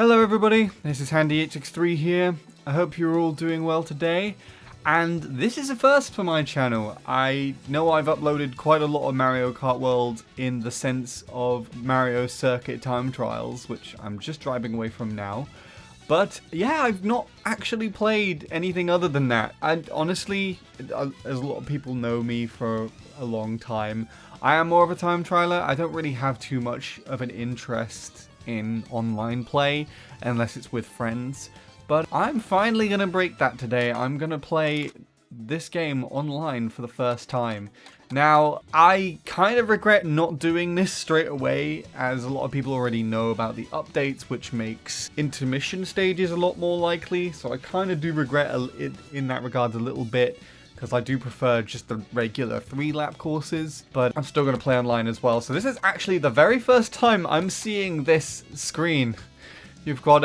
Hello everybody, this is Handy863 here. I hope you're all doing well today. And this is a first for my channel. I know I've uploaded quite a lot of Mario Kart World in the sense of Mario Circuit time trials, which I'm just driving away from now. But yeah, I've not actually played anything other than that. And honestly, as a lot of people know me for a long time, I am more of a time trialer. I don't really have too much of an interest in online play unless it's with friends. But I'm finally going to break that today. I'm going to play this game online for the first time. Now, I kind of regret not doing this straight away, as a lot of people already know about the updates, which makes intermission stages a lot more likely. So I kind of do regret it in that regard a little bit, because I do prefer just the regular 3-lap courses, but I'm still going to play online as well. So this is actually the very first time I'm seeing this screen. You've got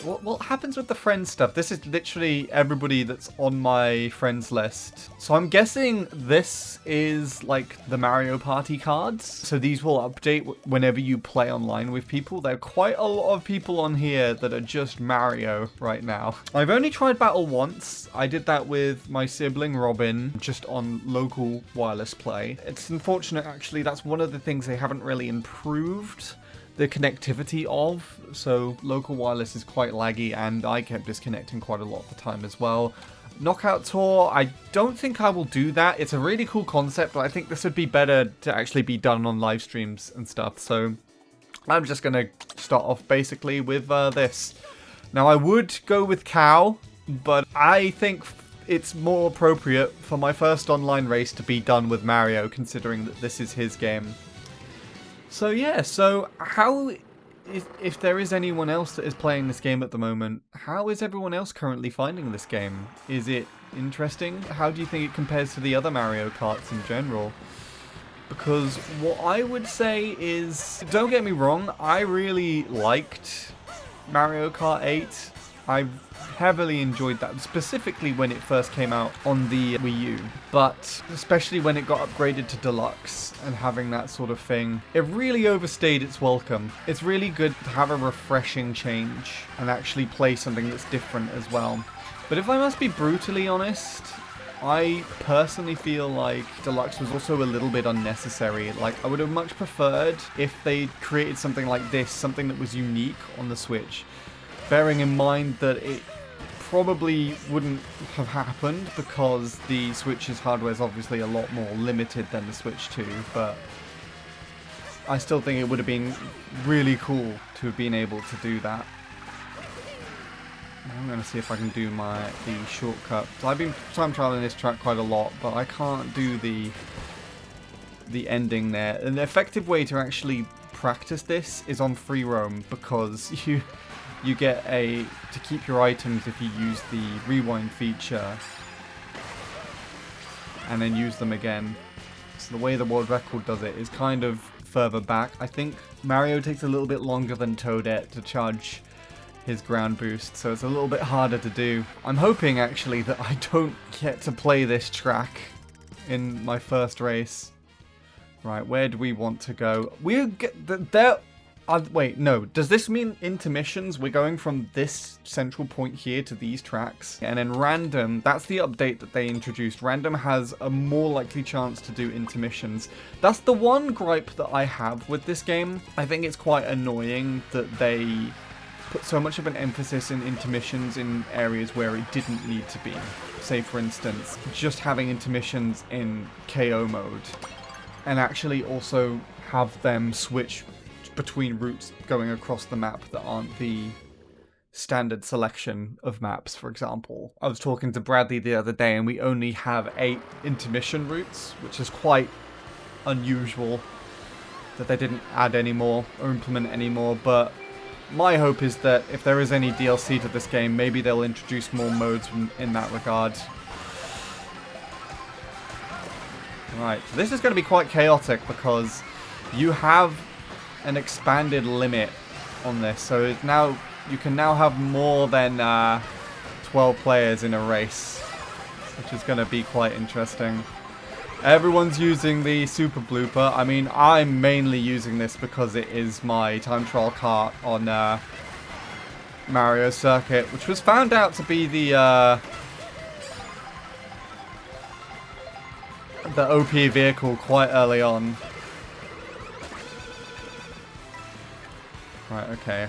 What happens with the friends stuff? This is literally everybody that's on my friends list. So I'm guessing this is like the Mario Party cards. So these will update whenever you play online with people. There are quite a lot of people on here that are just Mario right now. I've only tried battle once. I did that with my sibling Robin, just on local wireless play. It's unfortunate actually, that's one of the things they haven't really improved the connectivity of, so local wireless is quite laggy and I kept disconnecting quite a lot of the time as well. Knockout Tour, I don't think I will do that. It's a really cool concept, but I think this would be better to actually be done on live streams and stuff, so I'm just gonna start off basically with this. Now I would go with Cow, but I think it's more appropriate for my first online race to be done with Mario, considering that this is his game. So yeah, so how, if there is anyone else that is playing this game at the moment, how is everyone else currently finding this game? Is it interesting? How do you think it compares to the other Mario Karts in general? Because what I would say is, don't get me wrong, I really liked Mario Kart 8. I heavily enjoyed that, specifically when it first came out on the Wii U, but especially when it got upgraded to Deluxe and having that sort of thing, it really overstayed its welcome. It's really good to have a refreshing change and actually play something that's different as well. But if I must be brutally honest, I personally feel like Deluxe was also a little bit unnecessary. Like, I would have much preferred if they created something like this, something that was unique on the Switch, bearing in mind that it probably wouldn't have happened because the Switch's hardware is obviously a lot more limited than the Switch 2, but I still think it would have been really cool to have been able to do that. I'm going to see if I can do the shortcut. So I've been time trialing this track quite a lot, but I can't do the ending there. An effective way to actually practice this is on free roam, because you get to keep your items if you use the rewind feature and then use them again. So the way the world record does it is kind of further back. I think Mario takes a little bit longer than Toadette to charge his ground boost, so it's a little bit harder to do. I'm hoping actually that I don't get to play this track in my first race. Right, where do we want to go? Wait, no. Does this mean intermissions? We're going from this central point here to these tracks. And then random, that's the update that they introduced. Random has a more likely chance to do intermissions. That's the one gripe that I have with this game. I think it's quite annoying that they put so much of an emphasis in intermissions in areas where it didn't need to be. Say, for instance, just having intermissions in KO mode. And actually also have them switch between routes going across the map that aren't the standard selection of maps, for example. I was talking to Bradley the other day and we only have 8 intermission routes, which is quite unusual that they didn't add any more or implement any more, but my hope is that if there is any DLC to this game, maybe they'll introduce more modes in that regard. Right, so this is going to be quite chaotic because you have an expanded limit on this, so it's now you can now have more than 12 players in a race, which is going to be quite interesting. Everyone's using the super blooper. I mean, I'm mainly using this because it is my time trial kart on Mario Circuit, which was found out to be the OP vehicle quite early on. Right, okay.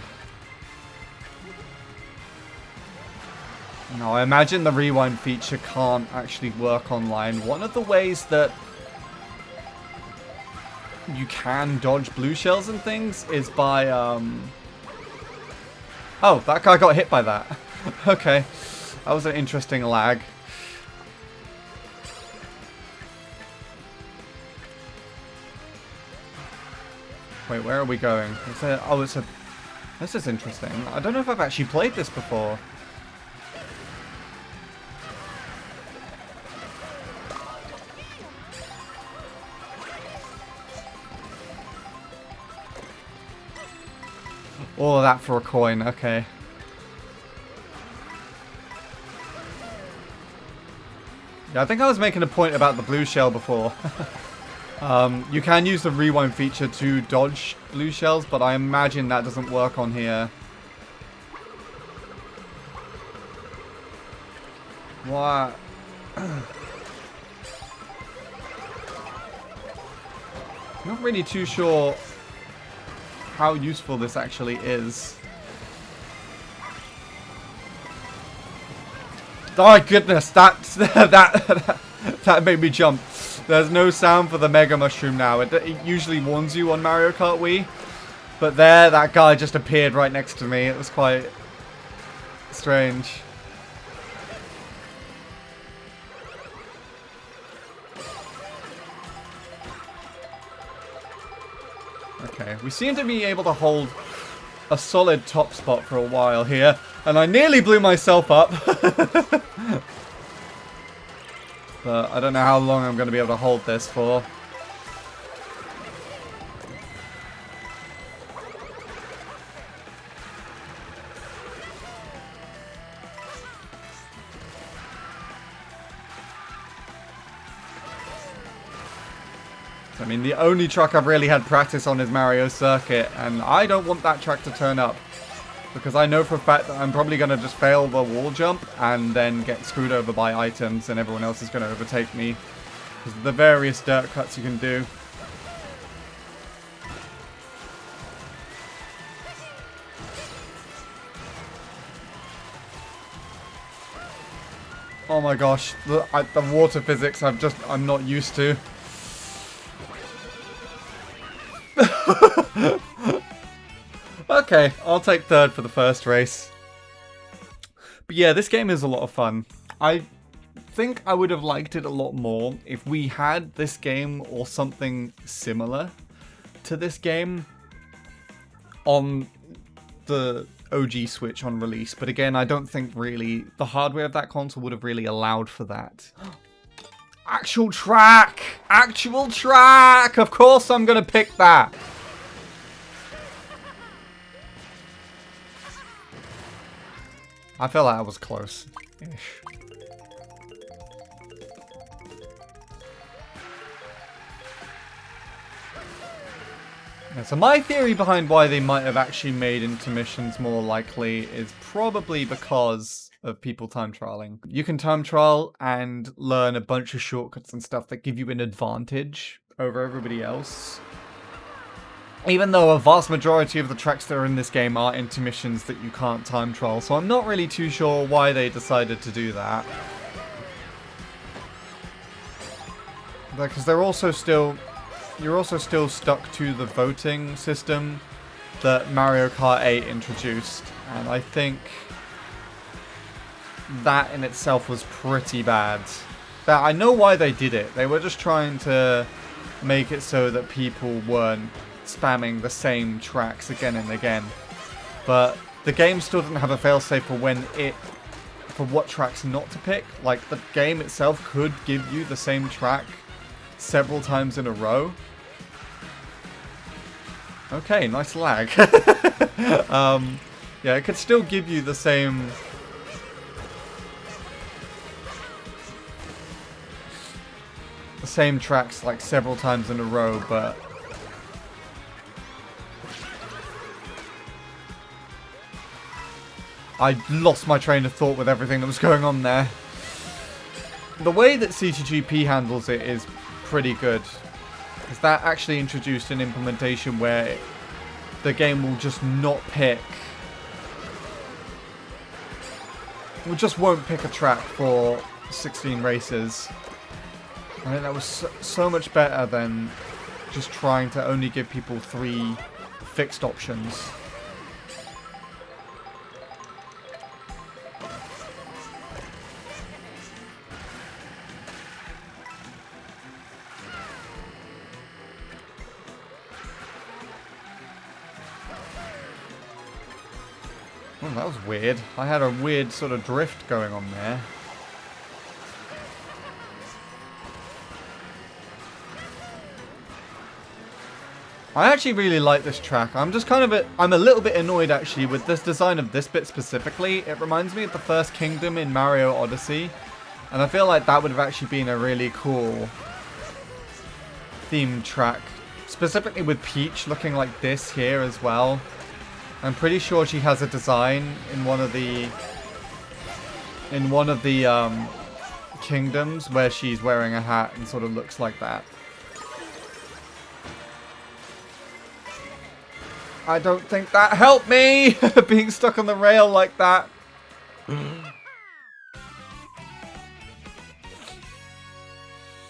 Now, I imagine the rewind feature can't actually work online. One of the ways that you can dodge blue shells and things is by, Oh, that guy got hit by that. Okay. That was an interesting lag. Wait, where are we going? Is there... Oh, it's a... This is interesting. I don't know if I've actually played this before. All of that for a coin, okay. Yeah, I think I was making a point about the blue shell before. You can use the rewind feature to dodge blue shells, but I imagine that doesn't work on here. What? Not really too sure how useful this actually is. Oh my goodness, that made me jump. There's no sound for the Mega Mushroom now. It usually warns you on Mario Kart Wii. But there, that guy just appeared right next to me. It was quite strange. Okay, we seem to be able to hold a solid top spot for a while here. And I nearly blew myself up. But I don't know how long I'm going to be able to hold this for. I mean, the only track I've really had practice on is Mario Circuit, and I don't want that track to turn up. Because I know for a fact that I'm probably going to just fail the wall jump and then get screwed over by items and everyone else is going to overtake me. Because of the various dirt cuts you can do. Oh my gosh, the water physics I'm not used to. Okay, I'll take third for the first race. But yeah, this game is a lot of fun. I think I would have liked it a lot more if we had this game or something similar to this game on the OG Switch on release. But again, I don't think really the hardware of that console would have really allowed for that. Actual track! Actual track! Of course I'm gonna pick that! I feel like I was close-ish. Yeah, so my theory behind why they might have actually made intermissions more likely is probably because of people time trialing. You can time trial and learn a bunch of shortcuts and stuff that give you an advantage over everybody else. Even though a vast majority of the tracks that are in this game are intermissions that you can't time trial, so I'm not really too sure why they decided to do that. Because they're also still... You're also still stuck to the voting system that Mario Kart 8 introduced, and I think that in itself was pretty bad. That I know why they did it. They were just trying to make it so that people weren't spamming the same tracks again and again. But the game still doesn't have a failsafe for what tracks not to pick. Like, the game itself could give you the same track several times in a row. Okay, nice lag. Yeah, it could still give you the same... same tracks like several times in a row, but I lost my train of thought with everything that was going on there. The way that CTGP handles it is pretty good, because that actually introduced an implementation where the game will just not pick. It just won't pick a track for 16 races. I think that was so much better than just trying to only give people 3 fixed options. Oh, that was weird. I had a weird sort of drift going on there. I actually really like this track. I'm just kind of I'm a little bit annoyed actually with this design of this bit specifically. It reminds me of the first kingdom in Mario Odyssey, and I feel like that would have actually been a really cool themed track, specifically with Peach looking like this here as well. I'm pretty sure she has a design in one of the kingdoms where she's wearing a hat and sort of looks like that. I don't think that helped me being stuck on the rail like that.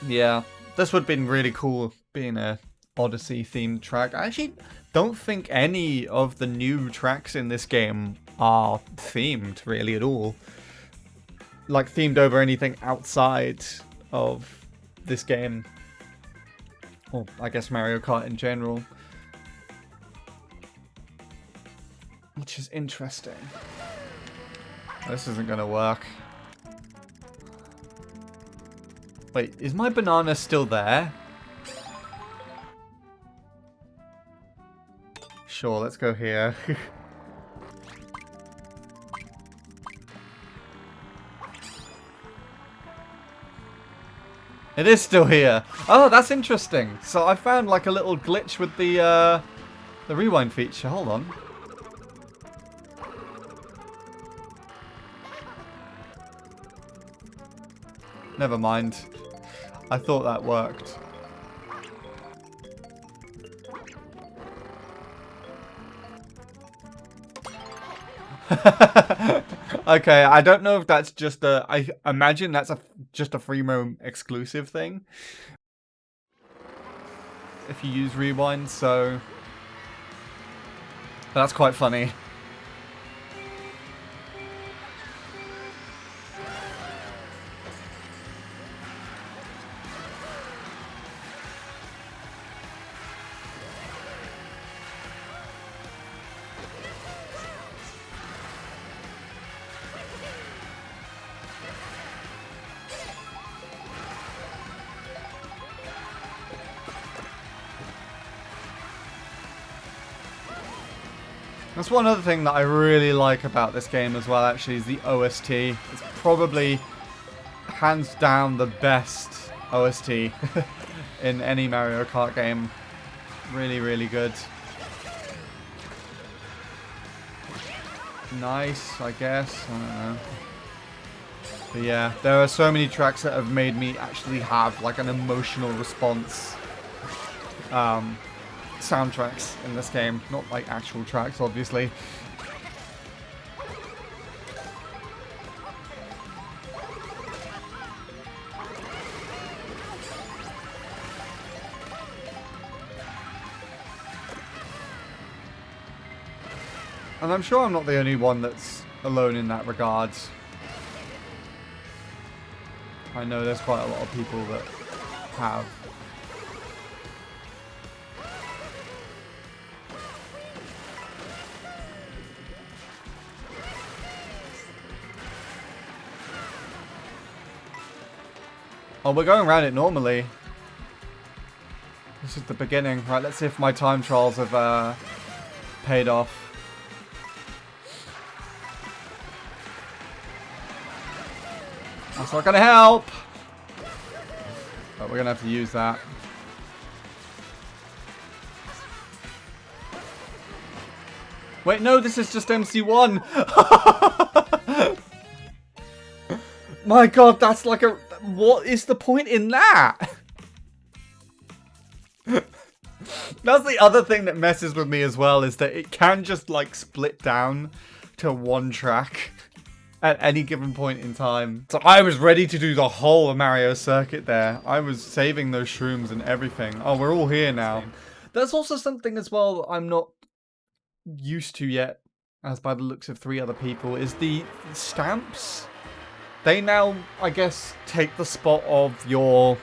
Yeah, this would have been really cool being a Odyssey themed track. I actually don't think any of the new tracks in this game are themed really at all. Like themed over anything outside of this game. Or I guess Mario Kart in general. Which is interesting. This isn't gonna work. Wait, is my banana still there? Sure, let's go here. It is still here. Oh, that's interesting. So I found like a little glitch with the rewind feature. Hold on. Never mind. I thought that worked. Okay, I don't know if that's just a... I imagine that's just a free roam exclusive thing. If you use rewind, so... That's quite funny. That's one other thing that I really like about this game as well, actually, is the OST. It's probably, hands down, the best OST in any Mario Kart game. Really, really good. Nice, I guess. I don't know. But yeah, there are so many tracks that have made me actually have, like, an emotional response. Soundtracks in this game, not like actual tracks, obviously. And I'm sure I'm not the only one that's alone in that regard. I know there's quite a lot of people that have. Oh, we're going around it normally. This is the beginning. Right, let's see if my time trials have paid off. That's not gonna help. But we're gonna have to use that. Wait, no, this is just MC1. My god, that's like a... What is the point in that? That's the other thing that messes with me as well, is that it can just like split down to one track at any given point in time. So I was ready to do the whole Mario circuit there. I was saving those shrooms and everything. Oh, we're all here now. There's also something as well that I'm not used to yet, as by the looks of 3 other people, is the stamps. They now, I guess, take the spot of your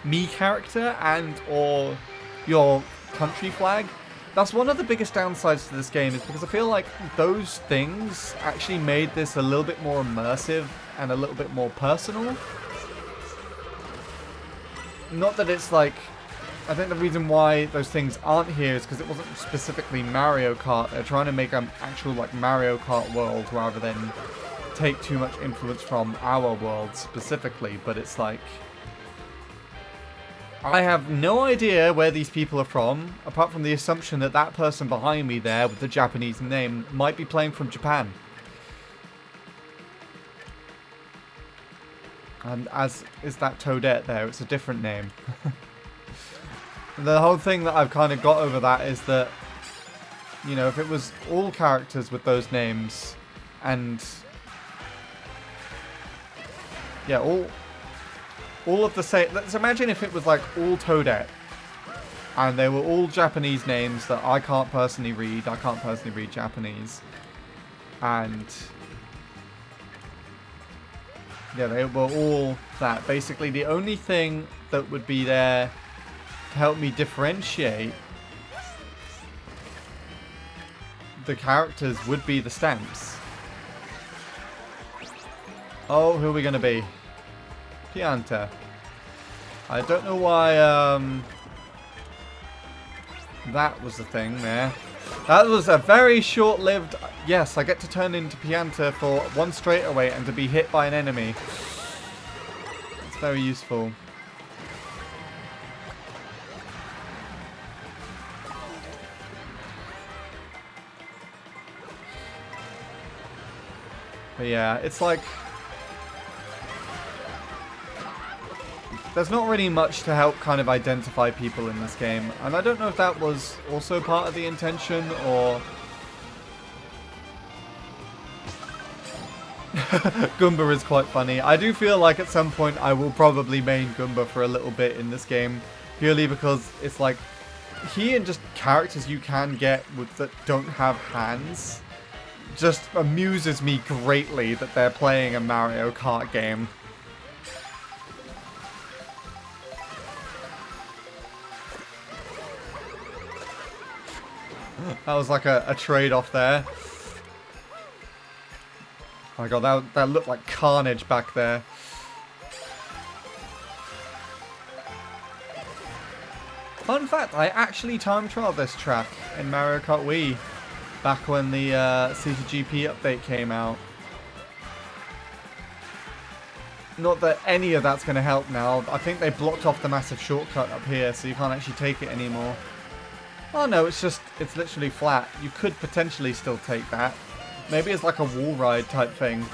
Mii character and or your country flag. That's one of the biggest downsides to this game, is because I feel like those things actually made this a little bit more immersive and a little bit more personal. Not that it's like... I think the reason why those things aren't here is because it wasn't specifically Mario Kart. They're trying to make an actual like Mario Kart World rather than take too much influence from our world specifically. But it's like... I have no idea where these people are from, apart from the assumption that that person behind me there with the Japanese name might be playing from Japan. And as is that Toadette there, it's a different name. The whole thing that I've kind of got over that is that, you know, if it was all characters with those names, and yeah, all of the same. Let's imagine if it was like all Toadette, and they were all Japanese names that I can't personally read. I can't personally read Japanese, and yeah, they were all that. Basically, the only thing that would be there to help me differentiate the characters would be the stamps. Oh, who are we going to be? Pianta. I don't know why that was the thing there. That was a very short-lived... Yes, I get to turn into Pianta for one straightaway and to be hit by an enemy. It's very useful. But yeah, it's like... There's not really much to help kind of identify people in this game. And I don't know if that was also part of the intention, or... Goomba is quite funny. I do feel like at some point I will probably main Goomba for a little bit in this game. Purely because it's like... He and just characters you can get with that don't have hands just amuses me greatly that they're playing a Mario Kart game. That was like a trade-off there. Oh my god, that looked like carnage back there. Fun fact, I actually time trialed this track in Mario Kart Wii back when the CTGP update came out. Not that any of that's going to help now. I think they blocked off the massive shortcut up here, so you can't actually take it anymore. Oh no, it's literally flat. You could potentially still take that. Maybe it's like a wall ride type thing.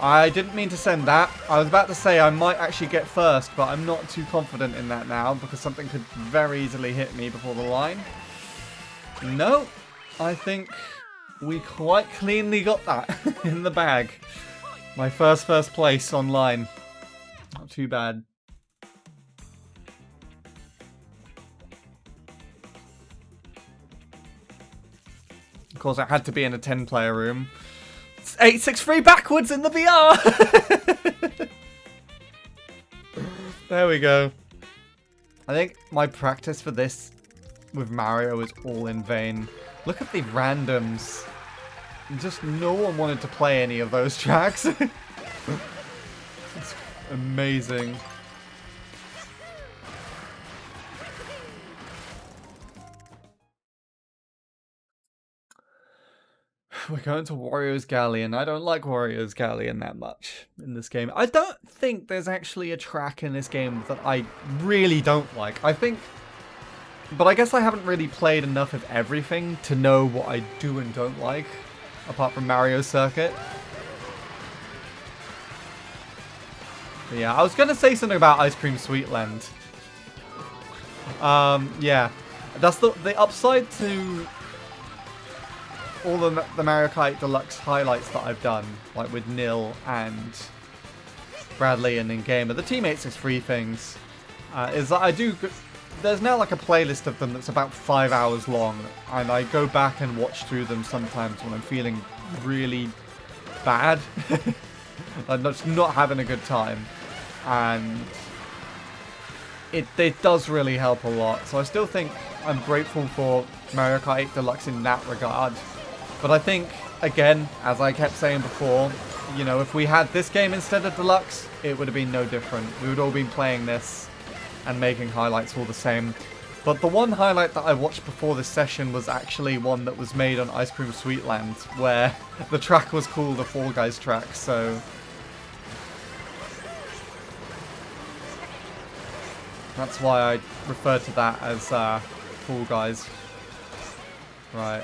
I didn't mean to send that. I was about to say I might actually get first, but I'm not too confident in that now because something could very easily hit me before the line. No, I think we quite cleanly got that in the bag. My first place online. Not too bad. Of course, it had to be in a 10-player room. 863 backwards in the VR! There we go. I think my practice for this with Mario is all in vain. Look at the randoms. Just no one wanted to play any of those tracks. It's amazing. we're going to Wario's Galleon. I don't like Wario's Galleon that much in this game. I don't think there's actually a track in this game that I really don't like. I think... But I guess I haven't really played enough of everything to know what I do and don't like, apart from Mario Circuit. But yeah, I was going to say something about Ice Cream Sweetland. Yeah. That's the upside to all the Mario Kart Deluxe highlights that I've done, like with Nil and Bradley and in-game, but the Teammates is free things, is that I do... There's now like a playlist of them that's about 5 hours long, and I go back and watch through them sometimes when I'm feeling really bad. I'm just not having a good time. And it does really help a lot. So I still think I'm grateful for Mario Kart 8 Deluxe in that regard. But I think, again, as I kept saying before, you know, if we had this game instead of Deluxe, it would have been no different. We would all been playing this and making highlights all the same. But the one highlight that I watched before this session was actually one that was made on Ice Cream Sweetland, where the track was called the Fall Guys track, so... That's why I refer to that as Fall Guys. Right.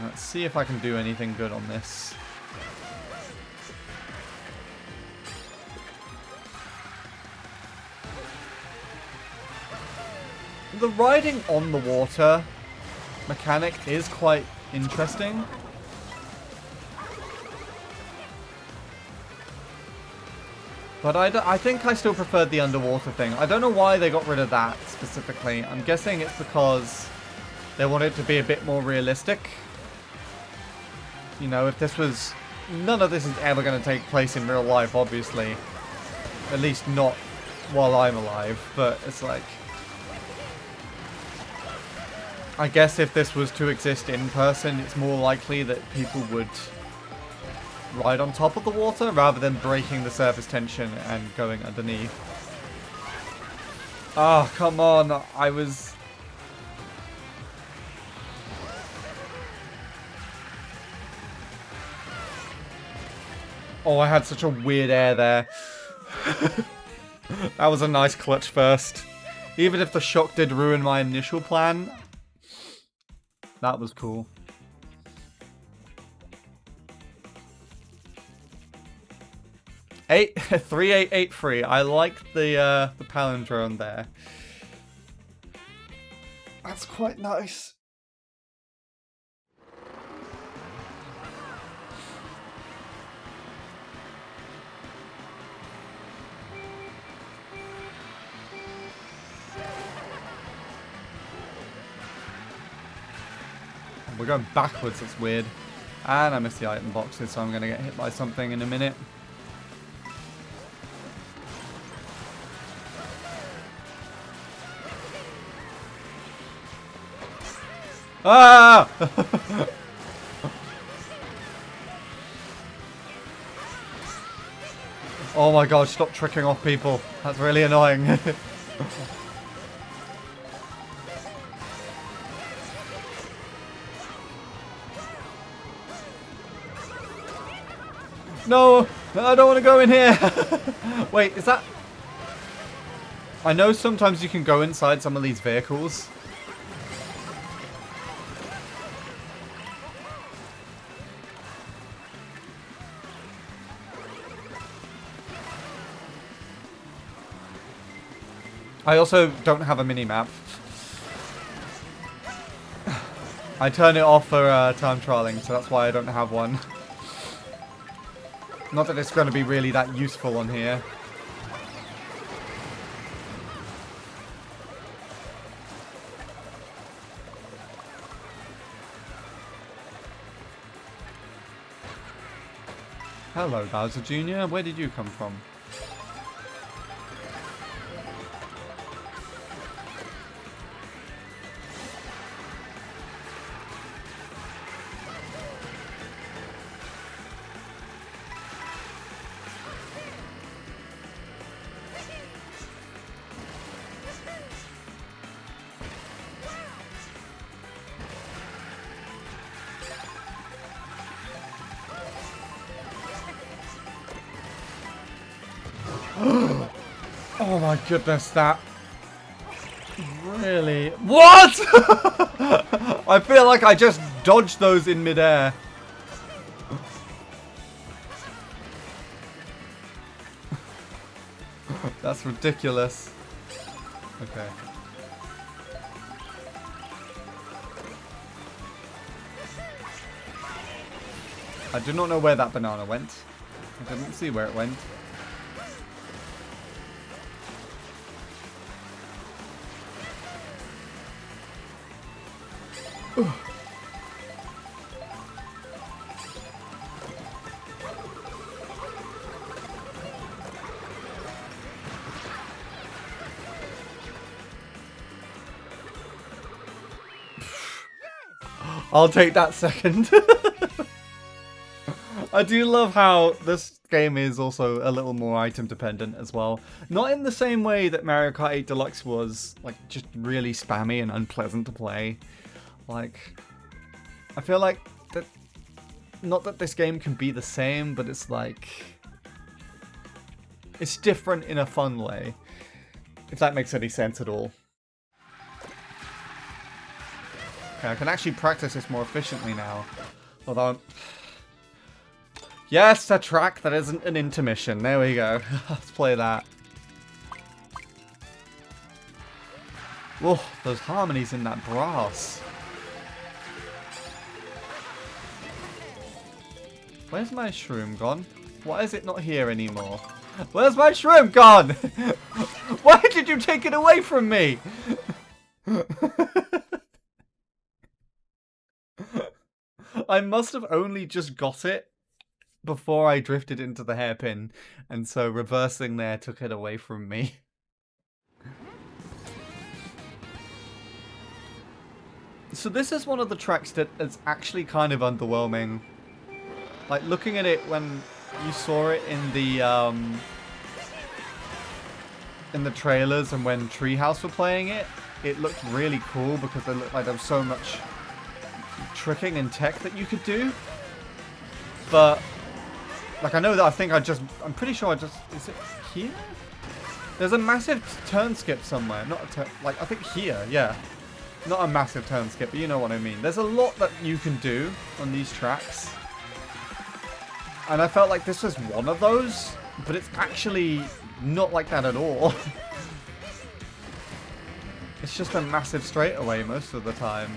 Let's see if I can do anything good on this. The riding on the water mechanic is quite interesting. But I think I still preferred the underwater thing. I don't know why they got rid of that specifically. I'm guessing it's because they want it to be a bit more realistic. You know, if this was... None of this is ever going to take place in real life, obviously. At least not while I'm alive. But it's like... I guess if this was to exist in person, it's more likely that people would ride on top of the water rather than breaking the surface tension and going underneath. Oh, come on. I was... Oh, I had such a weird air there. That was a nice clutch first. Even if the shock did ruin my initial plan, that was cool. Eight 3883. I like the palindrome there. That's quite nice. We're going backwards, it's weird. And I missed the item boxes, so I'm going to get hit by something in a minute. Ah! Oh my god, stop tricking off people. That's really annoying. No, I don't want to go in here. Wait, is that... I know sometimes you can go inside some of these vehicles. I also don't have a mini-map. I turn it off for time trialing, so that's why I don't have one. Not that it's going to be really that useful on here. Hello, Bowser Jr. Where did you come from? Oh my goodness, that... Really? What?! I feel like I just dodged those in midair. That's ridiculous. Okay. I do not know where that banana went. I didn't see where it went. I'll take that second. I do love how this game is also a little more item dependent as well. Not in the same way that Mario Kart 8 Deluxe was, like, just really spammy and unpleasant to play. Like, I feel like that, not that this game can be the same, but it's like, it's different in a fun way, if that makes any sense at all. Okay, I can actually practice this more efficiently now. Although, yes, a track that isn't an intermission. There we go. Let's play that. Whoa, those harmonies in that brass. Where's my shroom gone? Why is it not here anymore? Where's my shroom gone? Why did you take it away from me? I must have only just got it before I drifted into the hairpin, and so reversing there took it away from me. So this is one of the tracks that is actually kind of underwhelming. Like, looking at it when you saw it in the trailers and when Treehouse were playing it, it looked really cool because it looked like there was so much tricking and tech that you could do. But, like, I know that I'm pretty sure is it here? There's a massive turn skip somewhere. Not a turn, like, I think here, yeah. Not a massive turn skip, but you know what I mean. There's a lot that you can do on these tracks. And I felt like this was one of those, but it's actually not like that at all. It's just a massive straightaway most of the time.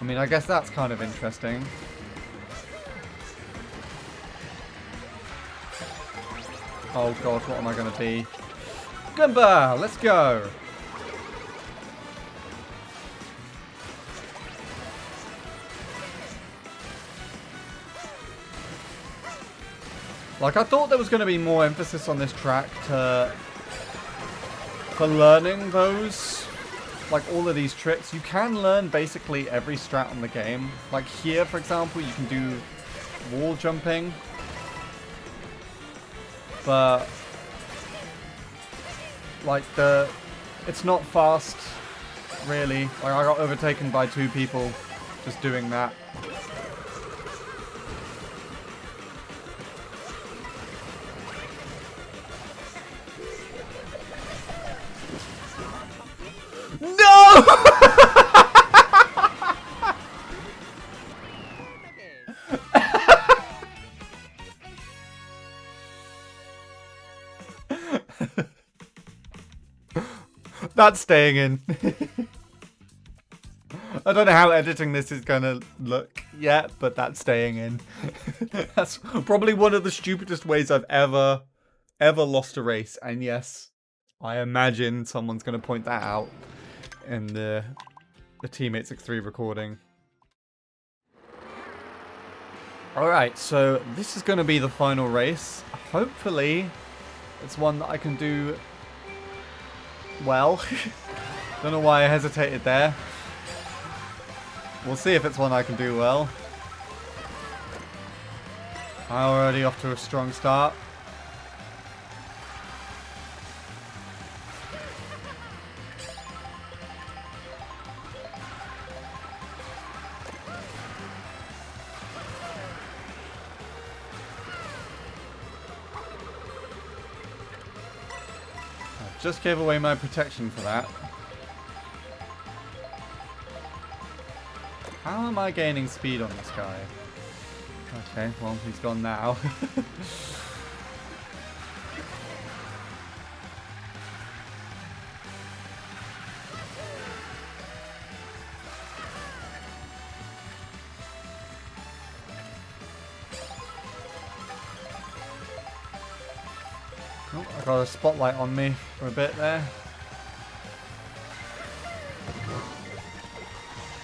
I mean, I guess that's kind of interesting. Oh god, what am I going to be? Goomba! Let's go! Like, I thought there was going to be more emphasis on this track for learning those, like, all of these tricks. You can learn basically every strat in the game. Like here, for example, you can do wall jumping. But, like, it's not fast, really. Like, I got overtaken by 2 people just doing that. No! That's staying in. I don't know how editing this is gonna look yet, but that's staying in. That's probably one of the stupidest ways I've ever lost a race. And yes, I imagine someone's gonna point that out in the Teammate 63 recording. Alright, so this is going to be the final race. Hopefully, it's one that I can do well. Don't know why I hesitated there. We'll see if it's one I can do well. I'm already off to a strong start. just gave away my protection for that. How am I gaining speed on this guy? Okay, well, he's gone now. Oh, I got a spotlight on me for a bit there.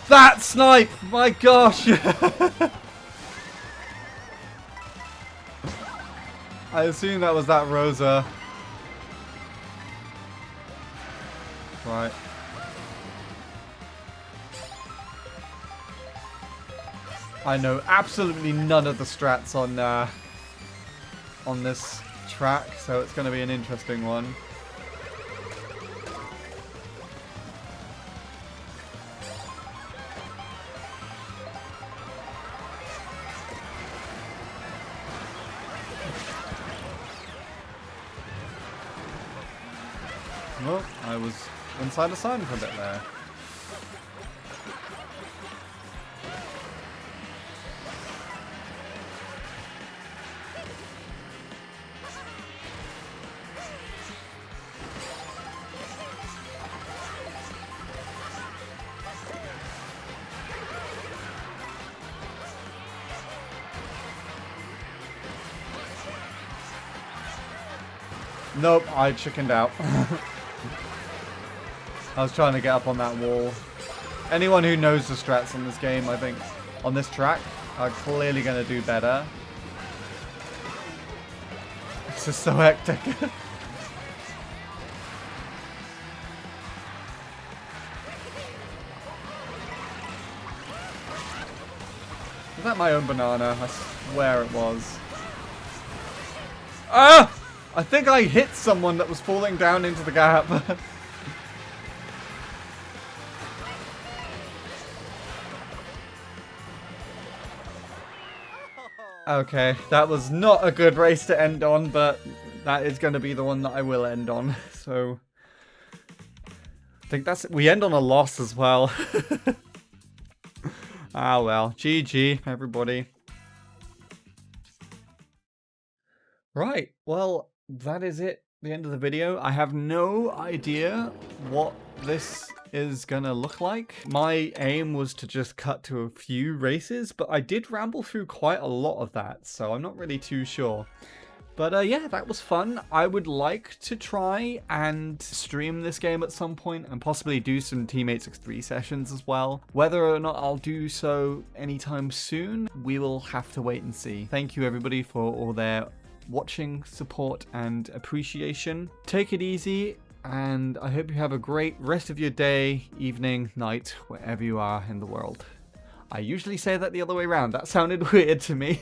That snipe! My gosh! I assume that was that Rosa. Right. I know absolutely none of the strats on this track, so it's going to be an interesting one. Well, I was inside a sign for a bit there. Nope, I chickened out. I was trying to get up on that wall. Anyone who knows the strats on this game, I think, on this track, are clearly going to do better. This is so hectic. Was that my own banana? I swear it was. Ah! I think I hit someone that was falling down into the gap. Okay, that was not a good race to end on, but that is going to be the one that I will end on. So, I think that's it. We end on a loss as well. Ah well, GG, everybody. Right, well, that is it. The end of the video. I have no idea what this is gonna look like. My aim was to just cut to a few races, but I did ramble through quite a lot of that, so I'm not really too sure. But yeah, that was fun. I would like to try and stream this game at some point and possibly do some Teammates X3 sessions as well. Whether or not I'll do so anytime soon, we will have to wait and see. Thank you everybody for all their watching, support, and appreciation. Take it easy, and I hope you have a great rest of your day, evening, night, wherever you are in the world. I usually say that the other way around. That sounded weird to me.